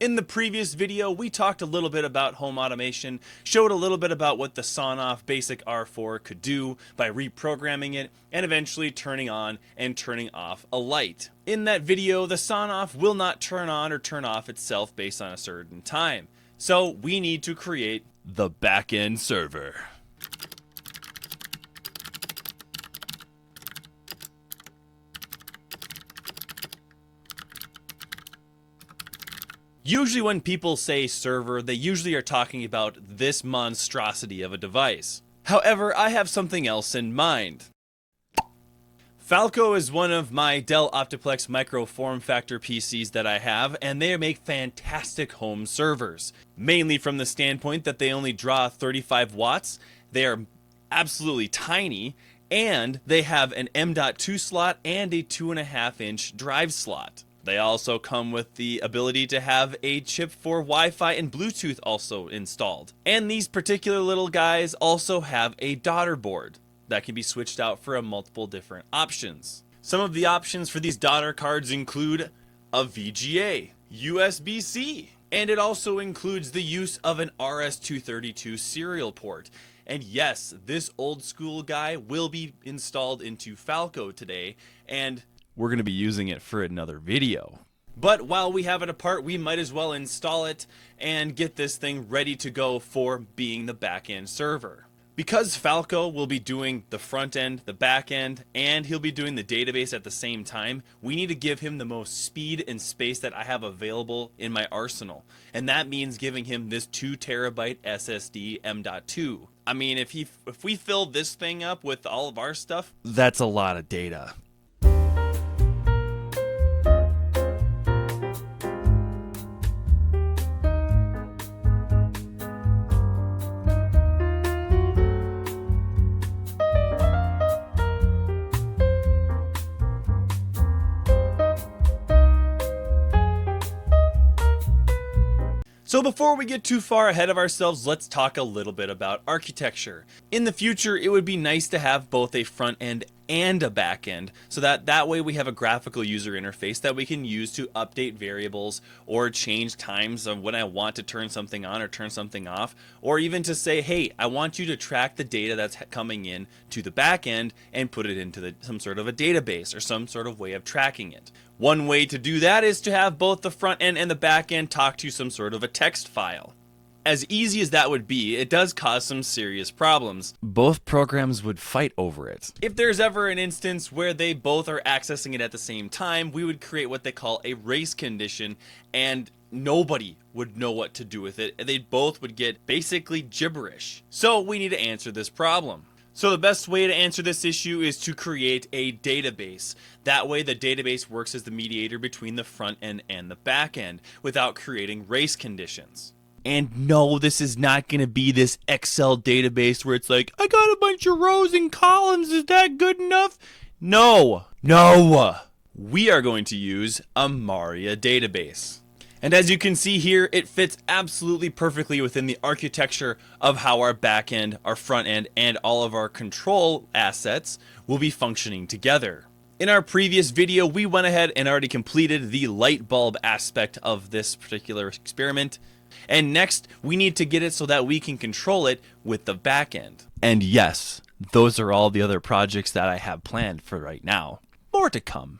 In the previous video, we talked a little bit about home automation, showed a little bit about what the Sonoff Basic R4 could do by reprogramming it, and eventually turning on and turning off a light. In that video, the Sonoff will not turn on or turn off itself based on a certain time. So we need to create the backend server. Usually when people say server, they usually are talking about this monstrosity of a device. However, I have something else in mind. Falco is one of my Dell Optiplex micro form factor PCs that I have, and they make fantastic home servers. Mainly from the standpoint that they only draw 35 watts, they are absolutely tiny, and they have an M.2 slot and a 2.5-inch drive slot. They also come with the ability to have a chip for Wi-Fi and Bluetooth also installed. And these particular little guys also have a daughter board that can be switched out for multiple different options. Some of the options for these daughter cards include a VGA, USB-C, and it also includes the use of an RS-232 serial port. And yes, this old school guy will be installed into Falco today, and we're going to be using it for another video. But while we have it apart, we might as well install it and get this thing ready to go for being the backend server. Because Falco will be doing the front end, the back end, and he'll be doing the database at the same time, we need to give him the most speed and space that I have available in my arsenal. And that means giving him this 2 terabyte SSD M.2. I mean, if we fill this thing up with all of our stuff, that's a lot of data. So before we get too far ahead of ourselves, let's talk a little bit about architecture. In the future, it would be nice to have both a front end and a back end, so that way we have a graphical user interface that we can use to update variables or change times of when I want to turn something on or turn something off, or even to say, hey, I want you to track the data that's coming in to the back end and put it into some sort of a database or some sort of way of tracking it. One way to do that is to have both the front end and the back end talk to some sort of a text file. As easy as that would be, it does cause some serious problems. Both programs would fight over it. If there's ever an instance where they both are accessing it at the same time, we would create what they call a race condition, and nobody would know what to do with it. They both would get basically gibberish. So we need to answer this problem. So the best way to answer this issue is to create a database. That way the database works as the mediator between the front end and the back end without creating race conditions. And no, this is not going to be this Excel database where it's like, I got a bunch of rows and columns, is that good enough? No. We are going to use a Maria database. And as you can see here, it fits absolutely perfectly within the architecture of how our back end, our front end, and all of our control assets will be functioning together. In our previous video, we went ahead and already completed the light bulb aspect of this particular experiment. And next, we need to get it so that we can control it with the back end. And yes, those are all the other projects that I have planned for right now. More to come.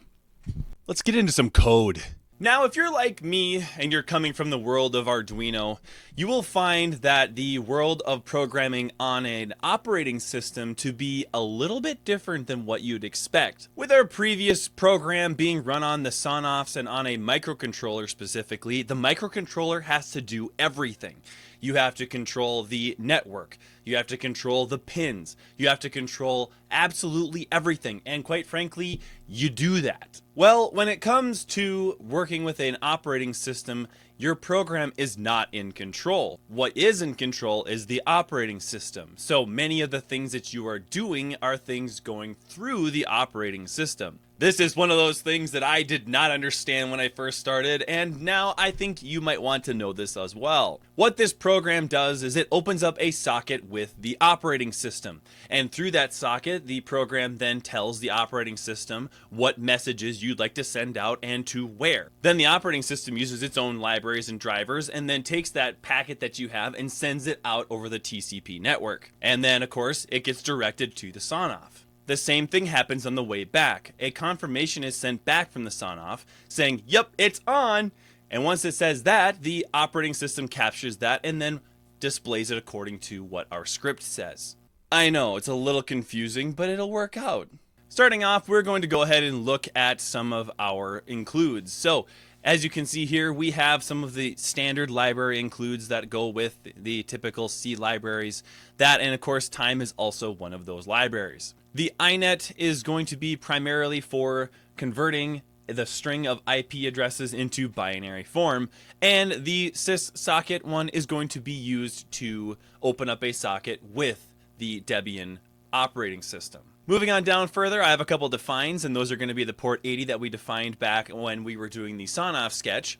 Let's get into some code. Now, if you're like me and you're coming from the world of Arduino, you will find that the world of programming on an operating system to be a little bit different than what you'd expect. With our previous program being run on the Sonoffs and on a microcontroller specifically, the microcontroller has to do everything. You have to control the network, you have to control the pins, you have to control absolutely everything, and quite frankly, you do that. Well, when it comes to working with an operating system, your program is not in control. What is in control is the operating system. So many of the things that you are doing are things going through the operating system. This is one of those things that I did not understand when I first started, and now I think you might want to know this as well. What this program does is it opens up a socket with the operating system, and through that socket, the program then tells the operating system what messages you'd like to send out and to where. Then the operating system uses its own libraries and drivers, and then takes that packet that you have and sends it out over the TCP network. And then, of course, it gets directed to the SON-OFF. The same thing happens on the way back. A confirmation is sent back from the SON-OFF saying, yep, it's on. And once it says that, the operating system captures that and then displays it according to what our script says. I know, it's a little confusing, but it'll work out. Starting off, we're going to go ahead and look at some of our includes. So, as you can see here, we have some of the standard library includes that go with the typical C libraries. That, and of course, time is also one of those libraries. The inet is going to be primarily for converting the string of IP addresses into binary form, and the syssocket one is going to be used to open up a socket with the Debian operating system. Moving on down further, I have a couple defines, and those are going to be the port 80 that we defined back when we were doing the SON-OFF sketch.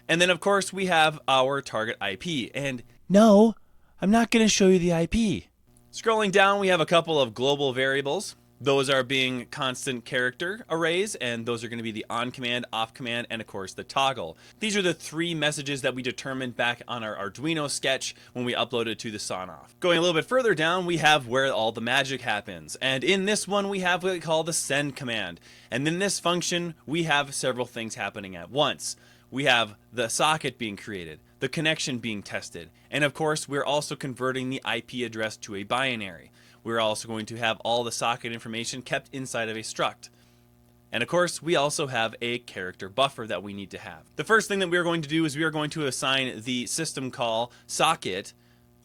And then, of course, we have our target IP. And no, I'm not going to show you the IP. Scrolling down, we have a couple of global variables. Those are being constant character arrays, and those are going to be the on command, off command, and of course the toggle. These are the three messages that we determined back on our Arduino sketch when we uploaded to the SON-OFF. Going a little bit further down, we have where all the magic happens. And in this one, we have what we call the send command. And in this function, we have several things happening at once. We have the socket being created, the connection being tested, and of course, we're also converting the IP address to a binary. We're also going to have all the socket information kept inside of a struct. And of course, we also have a character buffer that we need to have. The first thing that we're going to do is we are going to assign the system call socket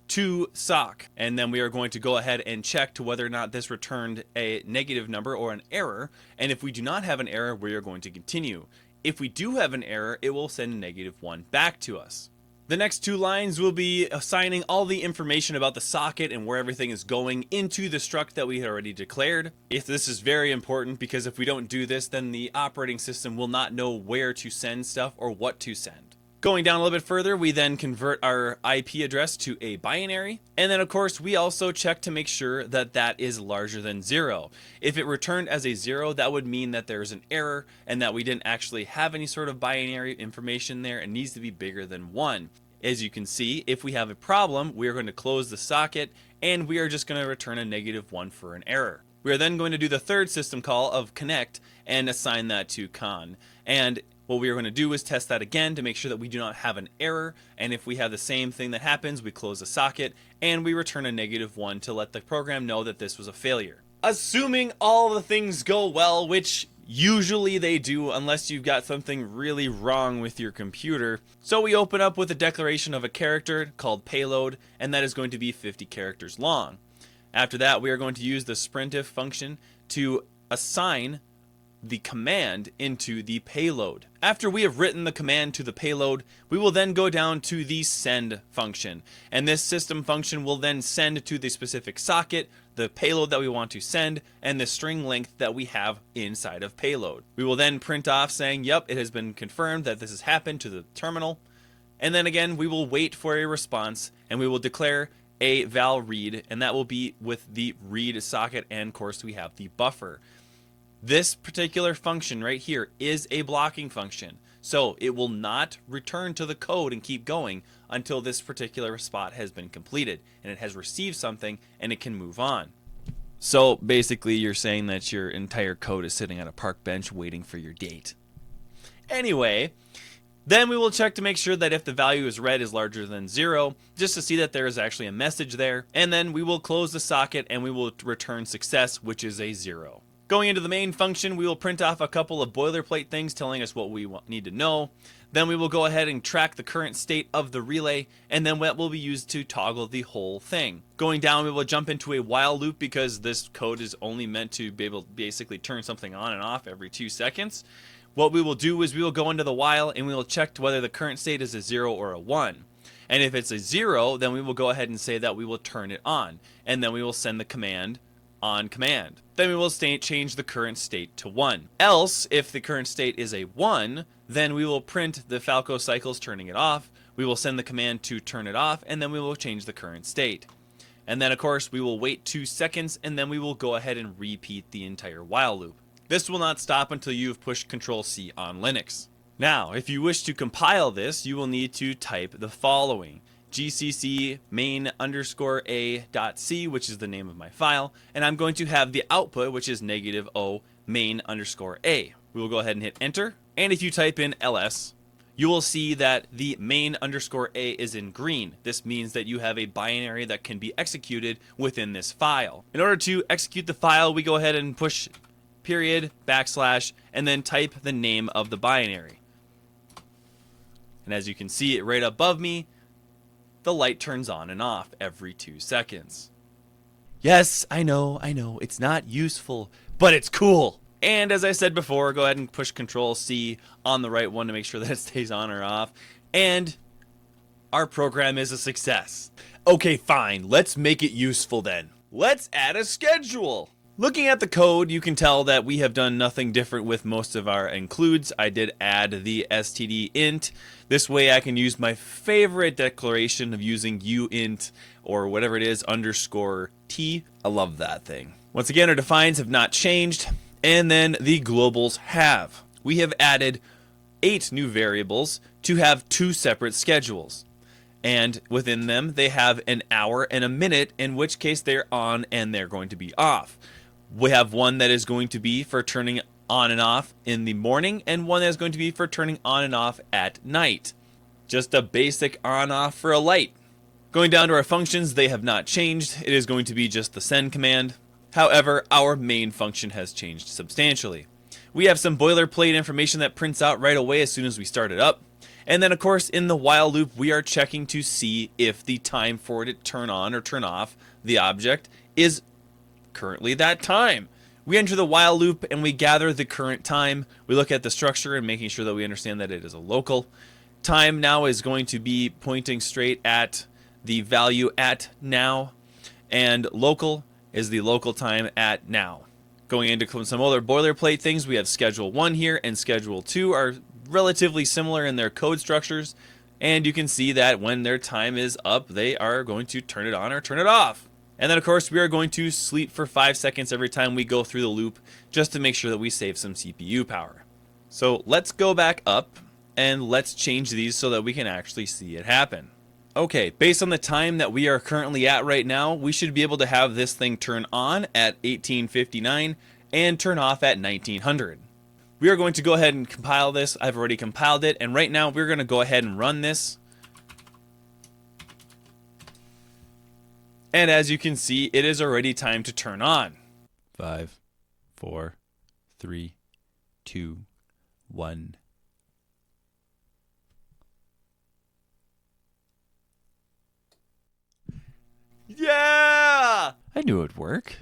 to sock. And then we are going to go ahead and check to whether or not this returned a negative number or an error. And if we do not have an error, we are going to continue. If we do have an error, it will send a -1 back to us. The next two lines will be assigning all the information about the socket and where everything is going into the struct that we had already declared. If this is very important, because if we don't do this, then the operating system will not know where to send stuff or what to send. Going down a little bit further, we then convert our IP address to a binary. And then of course, we also check to make sure that that is larger than 0. If it returned as a 0, that would mean that there's an error and that we didn't actually have any sort of binary information there. It needs to be bigger than 1. As you can see, if we have a problem, we are going to close the socket and we are just going to return a -1 for an error. We are then going to do the third system call of connect and assign that to con. And what we are going to do is test that again to make sure that we do not have an error, and if we have the same thing that happens, we close the socket and we return a -1 to let the program know that this was a failure. Assuming all the things go well, which usually they do unless you've got something really wrong with your computer. So we open up with a declaration of a character called payload, and that is going to be 50 characters long. After that, we are going to use the sprintf function to assign the command into the payload. After we have written the command to the payload, we will then go down to the send function. And this system function will then send to the specific socket the payload that we want to send and the string length that we have inside of payload. We will then print off saying, yep, it has been confirmed that this has happened to the terminal. And then again, we will wait for a response and we will declare a val read, and that will be with the read socket, and of course we have the buffer. This particular function right here is a blocking function, so it will not return to the code and keep going until this particular spot has been completed and it has received something and it can move on. So basically you're saying that your entire code is sitting on a park bench waiting for your date. Anyway, then we will check to make sure that if the value is read is larger than 0, just to see that there is actually a message there, and then we will close the socket and we will return success, which is a 0. Going into the main function, we will print off a couple of boilerplate things telling us what we need to know. Then we will go ahead and track the current state of the relay, and then that will be used to toggle the whole thing. Going down, we will jump into a while loop because this code is only meant to be able to basically turn something on and off every 2 seconds. What we will do is we will go into the while and we will check whether the current state is a 0 or a 1. And if it's a 0, then we will go ahead and say that we will turn it on. And then we will send the command on command. Then we will change the current state to 1. Else, if the current state is a 1, then we will print the Falco cycles turning it off. We will send the command to turn it off, and then we will change the current state. And then of course we will wait 2 seconds, and then we will go ahead and repeat the entire while loop. This will not stop until you've pushed Control-C on Linux. Now, if you wish to compile this, you will need to type the following: gcc main_a.c, which is the name of my file, and I'm going to have the output, which is -o main_a. We will go ahead and hit enter, and if you type in ls, you will see that the main_a is in green. This means that you have a binary that can be executed within this file. In order to execute the file, we go ahead and push period, backslash, and then type the name of the binary. And as you can see it right above me, the light turns on and off every 2 seconds. Yes, I know, it's not useful, but it's cool. And as I said before, go ahead and push Control-C on the right one to make sure that it stays on or off. And our program is a success. Okay, fine, let's make it useful then. Let's add a schedule. Looking at the code, you can tell that we have done nothing different with most of our includes. I did add the std int. This way I can use my favorite declaration of using uint or whatever it is, _t. I love that thing. Once again, our defines have not changed. And then the globals have. We have added 8 new variables to have 2 separate schedules. And within them, they have an hour and a minute, in which case they're on and they're going to be off. We have one that is going to be for turning on and off in the morning, and one that is going to be for turning on and off at night. Just a basic on-off for a light. Going down to our functions, they have not changed. It is going to be just the send command. However, our main function has changed substantially. We have some boilerplate information that prints out right away as soon as we start it up. And then of course in the while loop we are checking to see if the time for it to turn on or turn off the object is currently that time. We enter the while loop and we gather the current time. We look at the structure and making sure that we understand that it is a local. Time now is going to be pointing straight at the value at now, and local is the local time at now. Going into some other boilerplate things, we have schedule 1 here and schedule 2 are relatively similar in their code structures, and you can see that when their time is up, they are going to turn it on or turn it off. And then of course we are going to sleep for 5 seconds every time we go through the loop, just to make sure that we save some CPU power. So let's go back up and let's change these so that we can actually see it happen. Okay, based on the time that we are currently at right now, we should be able to have this thing turn on at 1859 and turn off at 1900. We are going to go ahead and compile this. I've already compiled it, and right now we're going to go ahead and run this. And as you can see, it is already time to turn on. 5, 4, 3, 2, 1. Yeah! I knew it would work.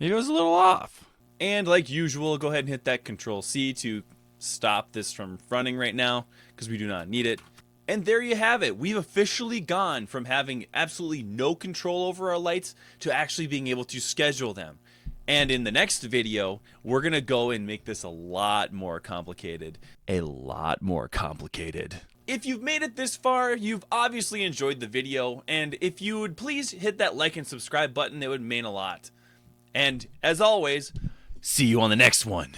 Maybe it was a little off. And like usual, go ahead and hit that Control-C to stop this from running right now, because we do not need it. And there you have it. We've officially gone from having absolutely no control over our lights to actually being able to schedule them. And in the next video, we're going to go and make this a lot more complicated. A lot more complicated. If you've made it this far, you've obviously enjoyed the video, and if you would please hit that like and subscribe button, it would mean a lot. And as always, see you on the next one.